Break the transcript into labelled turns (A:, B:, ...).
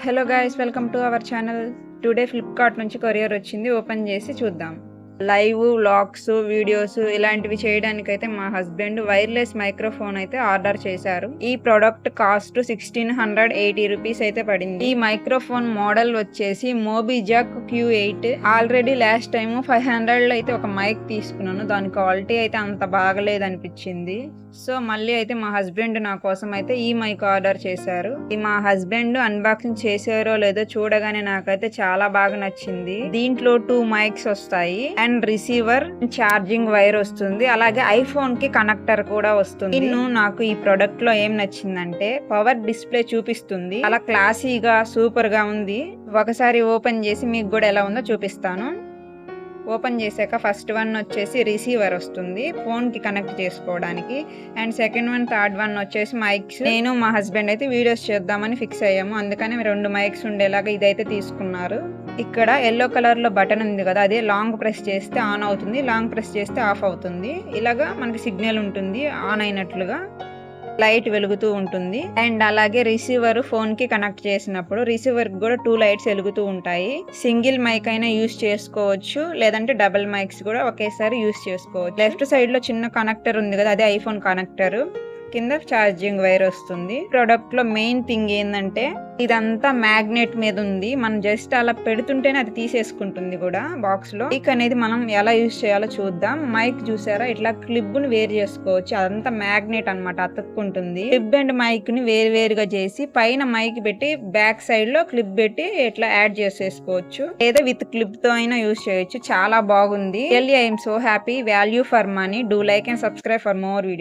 A: Hello guys, welcome to our channel. Today Flipkart నుంచి courier వచ్చింది. Open చేసి చూద్దాం. లైవ్ వ్లాగ్స్, వీడియోస్ ఇలాంటివి చేయడానికైతే మా హస్బెండ్ వైర్లెస్ మైక్రోఫోన్ అయితే ఆర్డర్ చేశారు. ఈ ప్రోడక్ట్ కాస్ట్ 1680 రూపీస్ అయితే పడింది. ఈ మైక్రోఫోన్ మోడల్ వచ్చేసి మోబిజాక్ Q8. ఆల్రెడీ లాస్ట్ టైం 500 లో అయితే ఒక మైక్ తీసుకున్నాను. దాని క్వాలిటీ అయితే అంత బాగలేదు అనిపించింది. సో మళ్ళీ అయితే మా హస్బెండ్ నా కోసం అయితే ఈ మైక్ ఆర్డర్ చేశారు. మా హస్బెండ్ అన్బాక్సింగ్ చేశారో లేదో చూడగానే నాకైతే చాలా బాగా నచ్చింది. దీంట్లో 2 మైక్స్ వస్తాయి అండ్ రిసీవర్, ఛార్జింగ్ వైర్ వస్తుంది. అలాగే ఐఫోన్ కి కనెక్టర్ కూడా వస్తుంది. నాకు ఈ ప్రొడక్ట్ లో ఏం నచ్చిందంటే పవర్ డిస్ప్లే చూపిస్తుంది. అలా క్లాసీగా సూపర్ గా ఉంది. ఒకసారి ఓపెన్ చేసి మీకు కూడా ఎలా ఉందో చూపిస్తాను. ఓపెన్ చేశాక ఫస్ట్ వన్ వచ్చేసి రిసీవర్ వస్తుంది ఫోన్ కి కనెక్ట్ చేసుకోవడానికి. And second one, third one వచ్చేసి మైక్స్. నేను మా హస్బెండ్ అయితే వీడియోస్ చేద్దామని ఫిక్స్ అయ్యాము. అందుకని 2 మైక్స్ ఉండేలాగా ఇదైతే తీసుకున్నారు. ఇక్కడ ఎల్లో కలర్ లో బటన్ ఉంది కదా, అదే లాంగ్ ప్రెస్ చేస్తే ఆన్ అవుతుంది, లాంగ్ ప్రెస్ చేస్తే ఆఫ్ అవుతుంది. ఇలాగా మనకి సిగ్నల్ ఉంటుంది ఆన్ అయినట్లుగా. లైట్ వెలుగుతూ ఉంటుంది. అండ్ అలాగే రిసీవర్ ఫోన్ కి కనెక్ట్ చేసినప్పుడు రిసీవర్ కూడా 2 లైట్స్ వెలుగుతూ ఉంటాయి. సింగిల్ మైక్ అయినా యూస్ చేసుకోవచ్చు, లేదంటే డబుల్ మైక్స్ కూడా ఒకేసారి యూస్ చేసుకోవచ్చు. లెఫ్ట్ సైడ్ లో చిన్న కనెక్టర్ ఉంది కదా, అదే ఐఫోన్ కనెక్టర్. కింద ఛార్జింగ్ వైర్ వస్తుంది. ప్రొడక్ట్ లో మెయిన్ థింగ్ ఏంటంటే ఇదంతా మ్యాగ్నెట్ మీద ఉంది. మనం జస్ట్ అలా పెడుతుంటేనే అది తీసేసుకుంటుంది కూడా బాక్స్ లో. మైక్ అనేది మనం ఎలా యూజ్ చేయాలో చూద్దాం. మైక్ చూసారా, ఇట్లా క్లిప్ ను వేరు చేసుకోవచ్చు. అదంతా మ్యాగ్నెట్ అన్నమాట, అతుక్కుంటుంది. క్లిప్ అండ్ మైక్ ని వేరుగా చేసి పైన మైక్ పెట్టి బ్యాక్ సైడ్ లో క్లిప్ పెట్టి ఇట్లా యాడ్ చేసేసుకోవచ్చు, లేదా విత్ క్లిప్ తో అయినా యూజ్ చేయొచ్చు. చాలా బాగుంది. Really I'm so happy. Value for money. Do like and subscribe for more video.